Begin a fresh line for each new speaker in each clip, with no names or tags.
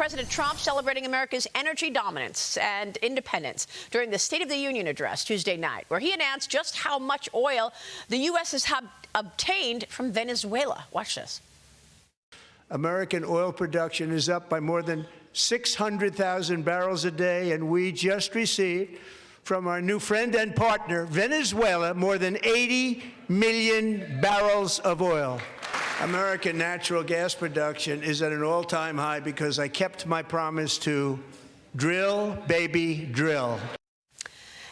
President Trump celebrating America's energy dominance and independence during the State of the Union address Tuesday night, where he announced just how much oil the U.S. has obtained from Venezuela. Watch this.
American oil production is up by more than 600,000 barrels a day, and we just received from our new friend and partner, Venezuela, more than 80 million barrels of oil. American natural gas production is at an all-time high because I kept my promise to drill, baby, drill.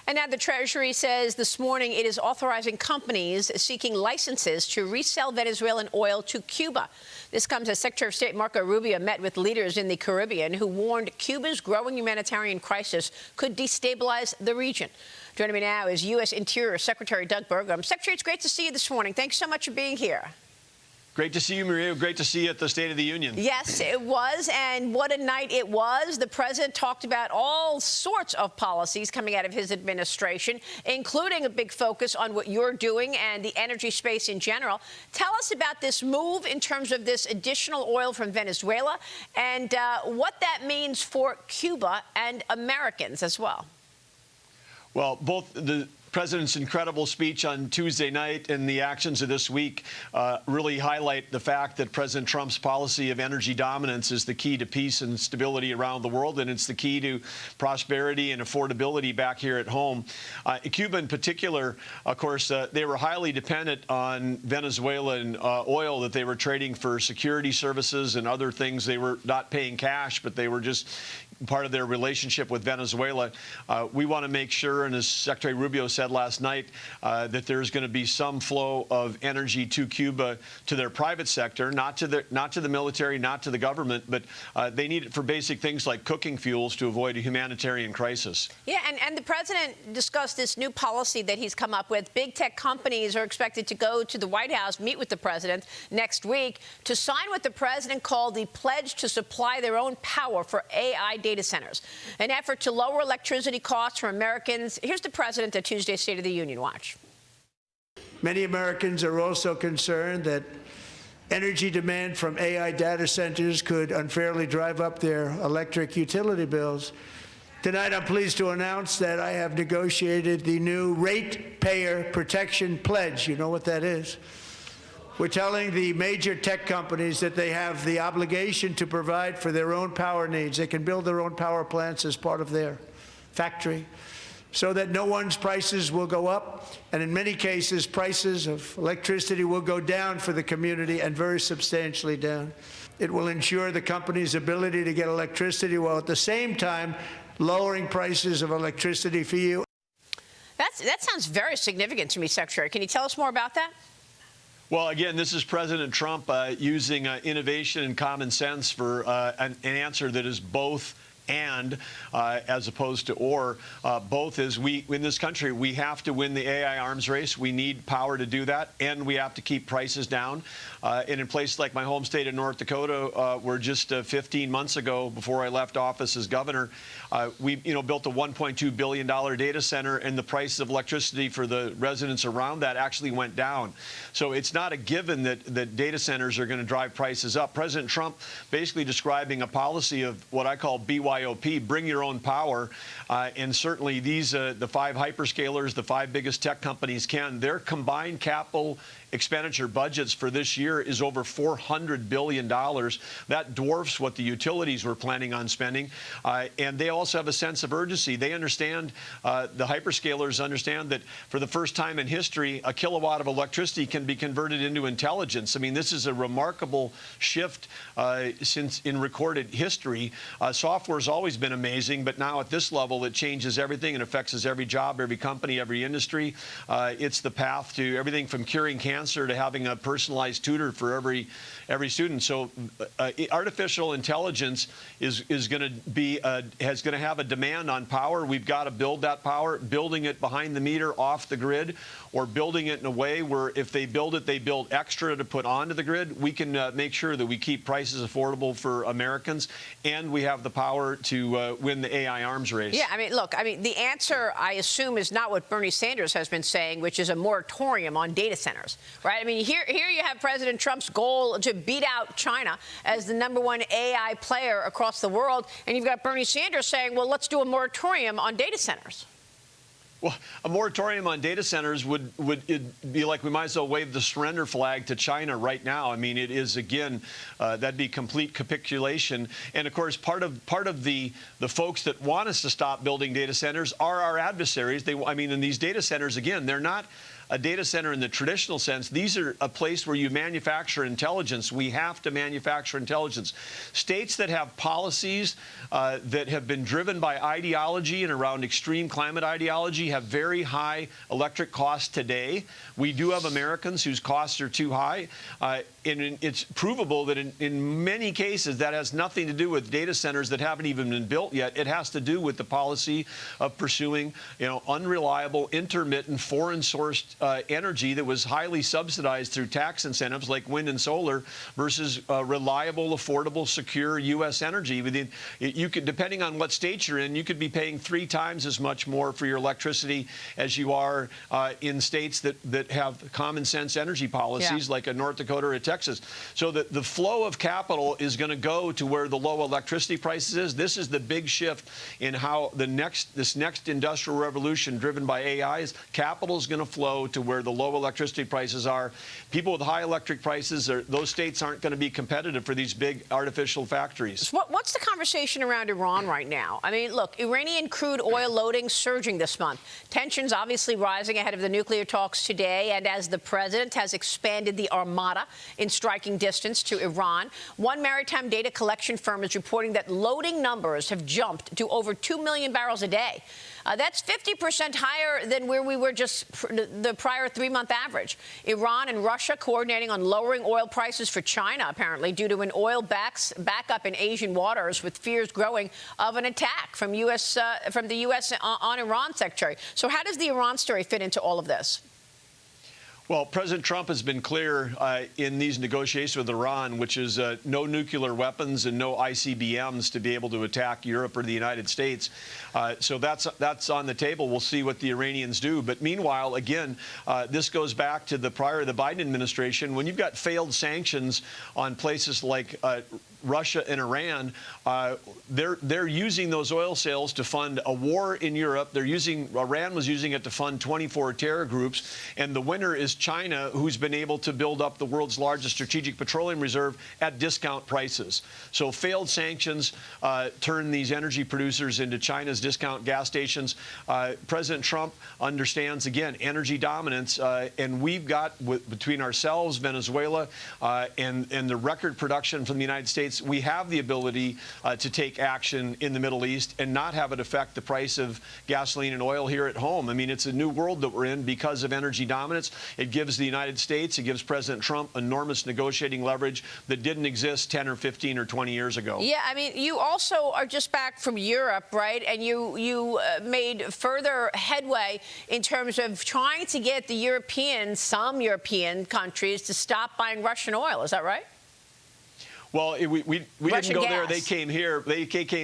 And now the Treasury says this morning it is authorizing companies seeking licenses to resell Venezuelan oil to Cuba. This comes as Secretary of State Marco Rubio met with leaders in the Caribbean who warned Cuba's growing humanitarian crisis could destabilize the region. Joining me now is U.S. Interior Secretary Doug Burgum. Secretary, it's great to see you this morning. Thanks so much for being here.
Great to see you, Maria. Great to see you at the State of the Union.
Yes, it was, and what a night it was. The president talked about all sorts of policies coming out of his administration, including a big focus on what you're doing and the energy space in general. Tell us about this move in terms of this additional oil from Venezuela and what that means for Cuba and Americans as well.
Well, both the President's incredible speech on Tuesday night and the actions of this week really highlight the fact that President Trump's policy of energy dominance is the key to peace and stability around the world, and it's the key to prosperity and affordability back here at home. Cuba in particular, of course, they were highly dependent on Venezuelan oil that they were trading for security services and other things. They were not paying cash, but they were just part of their relationship with Venezuela. We want to make sure, and as Secretary Rubio said last night, that there's going to be some flow of energy to Cuba, to their private sector, not to the military, not to the government, but they need it for basic things like cooking fuels to avoid a humanitarian crisis.
Yeah, and the president discussed this new policy that he's come up with. Big tech companies are expected to go to the White House, meet with the president next week to sign what the president called the pledge to supply their own power for AI data centers, an effort to lower electricity costs for Americans. Here's the president at Tuesday's State of the Union. Watch.
Many Americans are also concerned that energy demand from AI data centers could unfairly drive up their electric utility bills. Tonight, I'm pleased to announce that I have negotiated the new Ratepayer Protection Pledge. You know what that is? We're telling the major tech companies that they have the obligation to provide for their own power needs. They can build their own power plants as part of their factory so that no one's prices will go up. And in many cases, prices of electricity will go down for the community, and very substantially down. It will ensure the company's ability to get electricity while at the same time lowering prices of electricity for you.
That sounds very significant to me, Secretary. Can you tell us more about that?
Well, again, this is President Trump using innovation and common sense for an answer that is both and as opposed to or. Both is in this country, we have to win the AI arms race. We need power to do that, and we have to keep prices down. And in places like my home state of North Dakota, where just 15 months ago, before I left office as governor, we built a $1.2 billion data center, and the price of electricity for the residents around that actually went down. So it's not a given that data centers are going to drive prices up. President Trump basically describing a policy of what I call BYOP, bring your own power. And certainly these, the 5 hyperscalers, the 5 biggest tech companies their combined capital expenditure budgets for this year is over $400 billion. That dwarfs what the utilities were planning on spending. And they also have a sense of urgency. They understand, the hyperscalers understand that for the first time in history, a kilowatt of electricity can be converted into intelligence. I mean, this is a remarkable shift since in recorded history. Software has always been amazing, but now at this level, it changes everything and affects every job, every company, every industry. It's the path to everything from curing cancer to having a personalized tutor for every student. So artificial intelligence is going to be going to have a demand on power. We've got to build that power, building it behind the meter, off the grid, or building it in a way where if they build it, they build extra to put onto the grid. We can make sure that we keep prices affordable for Americans, and we have the power to win the AI arms race.
Yeah, I mean, look, the answer, I assume, is not what Bernie Sanders has been saying, which is a moratorium on data centers. right? I mean, here you have President Trump's goal to beat out China as the #1 AI player across the world, and you've got Bernie Sanders saying, well, let's do a moratorium on data centers.
Well, a moratorium on data centers would be like we might as well wave the surrender flag to China right now. I mean, it is, again, that'd be complete capitulation. And of course, part of the folks that want us to stop building data centers are our adversaries. I mean, in these data centers, again, they're not a data center in the traditional sense. These are a place where you manufacture intelligence. We have to manufacture intelligence. States that have policies that have been driven by ideology and around extreme climate ideology have very high electric costs today. We do have Americans whose costs are too high. And it's provable that in many cases that has nothing to do with data centers that haven't even been built yet. It has to do with the policy of pursuing, unreliable, intermittent, foreign-sourced energy that was highly subsidized through tax incentives like wind and solar versus reliable, affordable, secure U.S. energy. You could, depending on what state you're in, you could be paying 3 times as much more for your electricity as you are in states that have common sense energy policies like a North Dakota or a Texas. So that the flow of capital is going to go to where the low electricity prices is. This is the big shift in how this next industrial revolution driven by AI is. Capital is going to flow to where the low electricity prices are. People with high electric prices, those states aren't going to be competitive for these big artificial factories.
What's the conversation around Iran right now? I mean, look, Iranian crude oil loading surging this month. Tensions obviously rising ahead of the nuclear talks today, and as the president has expanded the armada in striking distance to Iran. One maritime data collection firm is reporting that loading numbers have jumped to over 2 million barrels a day. That's 50% higher than where we were just the prior 3-month average. Iran and Russia coordinating on lowering oil prices for China, apparently, due to an oil backup in Asian waters, with fears growing of an attack from the U.S. on Iran, Secretary. So how does the Iran story fit into all of this?
Well, President Trump has been clear in these negotiations with Iran, which is no nuclear weapons and no ICBMs to be able to attack Europe or the United States. So that's on the table. We'll see what the Iranians do. But meanwhile, again, this goes back to the Biden administration. When you've got failed sanctions on places like Russia and Iran, they're using those oil sales to fund a war in Europe. Iran was using it to fund 24 terror groups, and the winner is China, who's been able to build up the world's largest strategic petroleum reserve at discount prices. So failed sanctions turn these energy producers into China's discount gas stations. President Trump understands, again, energy dominance, and we've got, between ourselves, Venezuela, and the record production from the United States, we have the ability to take action in the Middle East and not have it affect the price of gasoline and oil here at home. I mean, it's a new world that we're in because of energy dominance. It gives the United States, it gives President Trump enormous negotiating leverage that didn't exist 10 or 15 or 20 years ago. Yeah,
I mean, you also are just back from Europe, right? And you made further headway in terms of trying to get some European countries to stop buying Russian oil. Is that right?
Well, we didn't go there.
Gas.
They came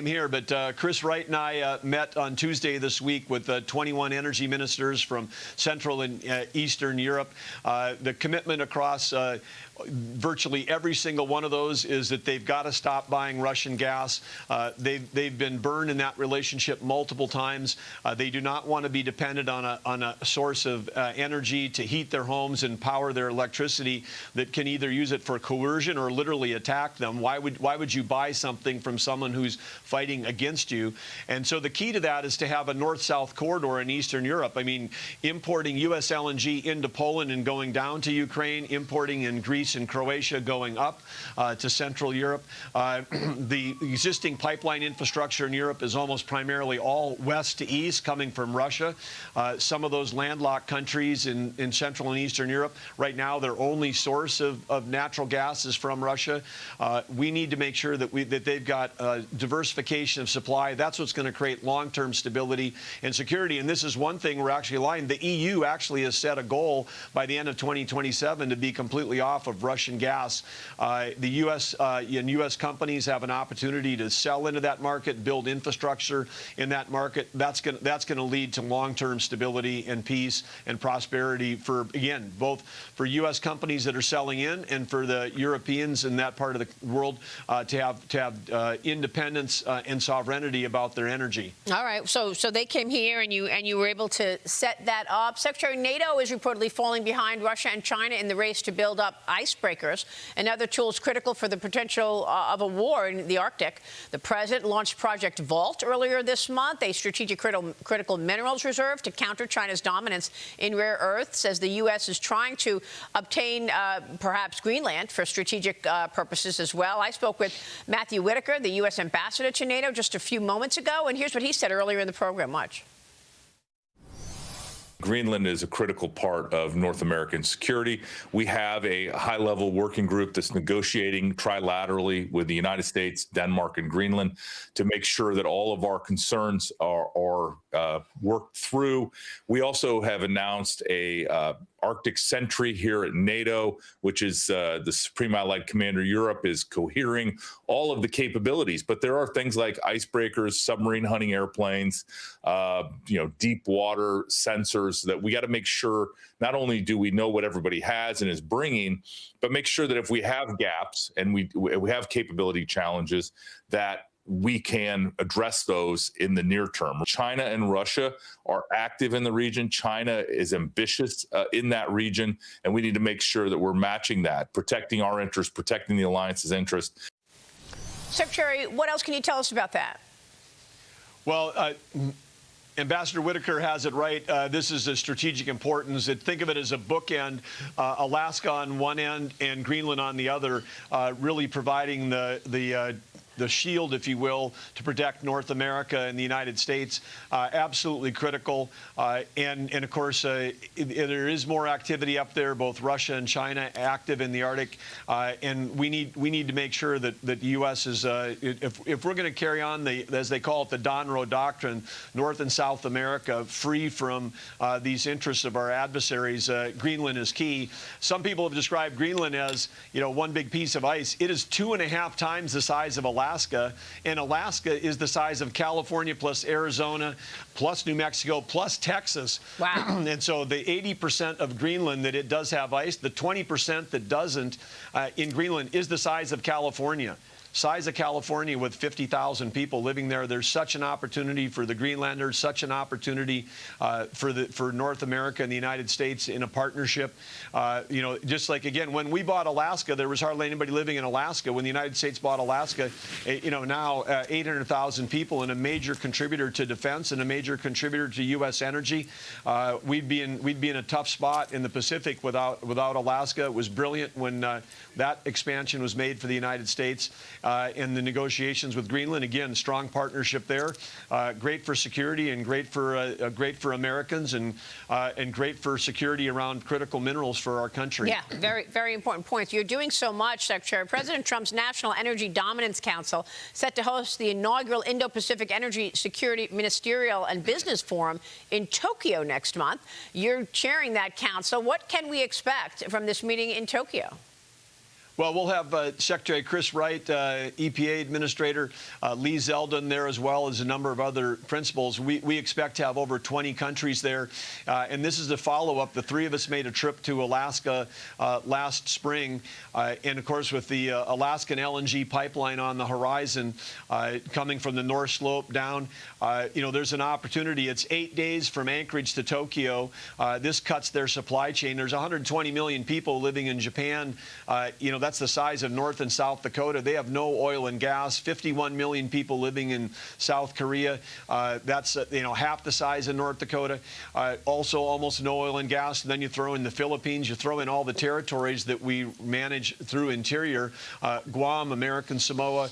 here. But Chris Wright and I met on Tuesday this week with 21 energy ministers from Central and Eastern Europe. The commitment across virtually every single one of those is that they've got to stop buying Russian gas. They've been burned in that relationship multiple times. They do not want to be dependent on a source of energy to heat their homes and power their electricity that can either use it for coercion or literally attack them. Why would you buy something from someone who's fighting against you? And so the key to that is to have a north-south corridor in Eastern Europe. I mean, importing U.S. LNG into Poland and going down to Ukraine, importing in Greece and Croatia going up to Central Europe. The existing pipeline infrastructure in Europe is almost primarily all west to east, coming from Russia. Some of those landlocked countries in Central and Eastern Europe, right now their only source of natural gas is from Russia. We need to make sure that they've got diversification of supply. That's what's going to create long-term stability and security. And this is one thing we're actually aligned. The EU actually has set a goal by the end of 2027 to be completely off of of Russian gas. The U.S. and U.S. companies have an opportunity to sell into that market, build infrastructure in that market. That's going to lead to long-term stability and peace and prosperity for, again, both for U.S. companies that are selling in and for the Europeans in that part of the world to have independence and sovereignty about their energy.
All right. So they came here and you were able to set that up. Secretary, NATO is reportedly falling behind Russia and China in the race to build up icebreakers and other tools critical for the potential of a war in the Arctic. The president launched Project Vault earlier this month, a strategic critical minerals reserve to counter China's dominance in rare earths, as the U.S. is trying to obtain perhaps Greenland for strategic purposes as well. I spoke with Matthew Whitaker, the U.S. ambassador to NATO, just a few moments ago, and here's what he said earlier in the program. Watch.
Greenland is a critical part of North American security. We have a high-level working group that's negotiating trilaterally with the United States, Denmark, and Greenland to make sure that all of our concerns are worked through. We also have announced a Arctic Sentry here at NATO, which is the Supreme Allied Commander Europe is cohering all of the capabilities. But there are things like icebreakers, submarine hunting airplanes, deep water sensors that we got to make sure not only do we know what everybody has and is bringing, but make sure that if we have gaps and we have capability challenges, that we can address those in the near term. China and Russia are active in the region. China is ambitious in that region, and we need to make sure that we're matching that, protecting our interests, protecting the alliance's interests.
Secretary, what else can you tell us about that?
Well, Ambassador Whitaker has it right. This is a strategic importance. Think of it as a bookend, Alaska on one end and Greenland on the other, really providing the shield, if you will, to protect North America and the United States. Absolutely critical. And of course, there is more activity up there, both Russia and China active in the Arctic. And we need to make sure that the U.S. is, if we're going to carry on as they call it, the Donroe Doctrine, North and South America, free from these interests of our adversaries, Greenland is key. Some people have described Greenland as, one big piece of ice. It is 2.5 times the size of Alaska, and Alaska is the size of California plus Arizona plus New Mexico plus Texas.
Wow.
And so the 80% of Greenland that it does have ice, the 20% that doesn't in Greenland is the size of California. Size of California with 50,000 people living there. There's such an opportunity for the Greenlanders, such an opportunity for North America and the United States in a partnership. Just like, again, when we bought Alaska, there was hardly anybody living in Alaska. When the United States bought Alaska, now 800,000 people and a major contributor to defense and a major contributor to U.S. energy. We'd be in a tough spot in the Pacific without Alaska. It was brilliant when that expansion was made for the United States. In the negotiations with Greenland, again, strong partnership there. Great for security and great for Americans and great for security around critical minerals for our country.
Yeah, very, very important points. You're doing so much, Secretary. President Trump's National Energy Dominance Council set to host the inaugural Indo-Pacific Energy Security Ministerial and Business Forum in Tokyo next month. You're chairing that council. What can we expect from this meeting in Tokyo?
Well, we'll have Secretary Chris Wright, EPA Administrator, Lee Zeldin there, as well as a number of other principals. We expect to have over 20 countries there. And this is a follow-up. The three of us made a trip to Alaska last spring. And, of course, with the Alaskan LNG pipeline on the horizon coming from the North Slope down, there's an opportunity. It's 8 days from Anchorage to Tokyo. This cuts their supply chain. There's 120 million people living in Japan. That's the size of North and South Dakota. They have no oil and gas. 51 million people living in South Korea. That's half the size of North Dakota. Also almost no oil and gas. And then you throw in the Philippines. You throw in all the territories that we manage through Interior. Guam, American Samoa,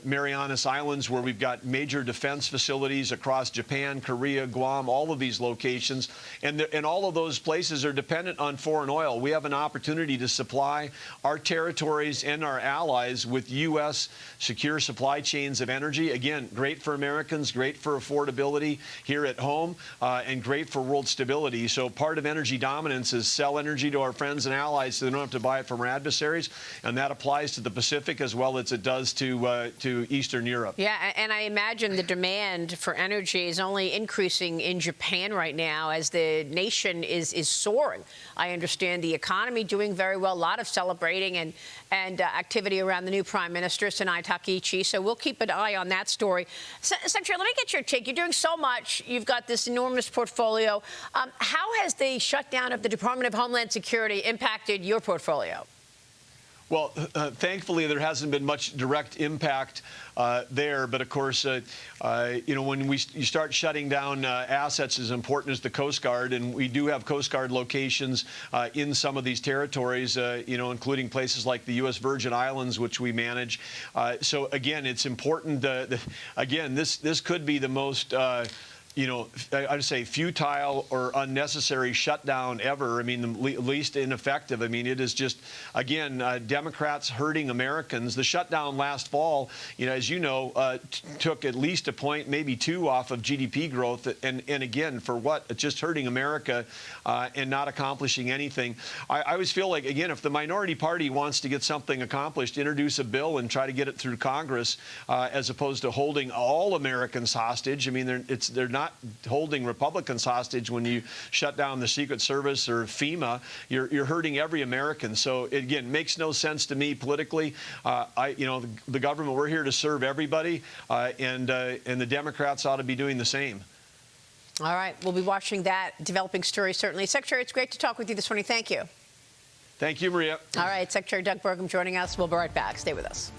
Marianas Islands, where we've got major defense facilities across Japan, Korea, Guam, all of these locations. And all of those places are dependent on foreign oil. We have an opportunity to supply our territories and our allies with U.S. secure supply chains of energy. Again, great for Americans, great for affordability here at home, and great for world stability. So part of energy dominance is sell energy to our friends and allies so they don't have to buy it from our adversaries, and that applies to the Pacific as well as it does to Eastern Europe.
Yeah, and I imagine the demand for energy is only increasing in Japan right now as the nation is soaring. I understand the economy doing very well, a lot of celebrating and activity around the new Prime Minister, Sanai Takaichi. So we'll keep an eye on that story. Secretary, let me get your take. You're doing so much. You've got this enormous portfolio. How has the shutdown of the Department of Homeland Security impacted your portfolio?
Well, thankfully, there hasn't been much direct impact there. But of course, you know, when you start shutting down assets as important as the Coast Guard, and we do have Coast Guard locations in some of these territories, you know, including places like the U.S. Virgin Islands, which we manage. So again, it's important. Again, this could be the most you know, I'd say futile or unnecessary shutdown ever. I mean, the least ineffective. I mean, it is just, again, Democrats hurting Americans. The shutdown last fall, you know, as you know, took at least a point, maybe two off of GDP growth. And again, for what? Just hurting America and not accomplishing anything. I always feel like, again, if the minority party wants to get something accomplished, introduce a bill and try to get it through Congress as opposed to holding all Americans hostage. I mean, they're not holding Republicans hostage when you shut down the Secret Service or FEMA. You're hurting every American. So again, makes no sense to me politically. You know, the government, we're here to serve everybody, and the Democrats ought to be doing the same.
All right, we'll be watching that developing story certainly. Secretary, it's great to talk with you this morning. Thank you.
Thank you, Maria.
All right, Secretary Doug Burgum joining us. We'll be right back. Stay with us.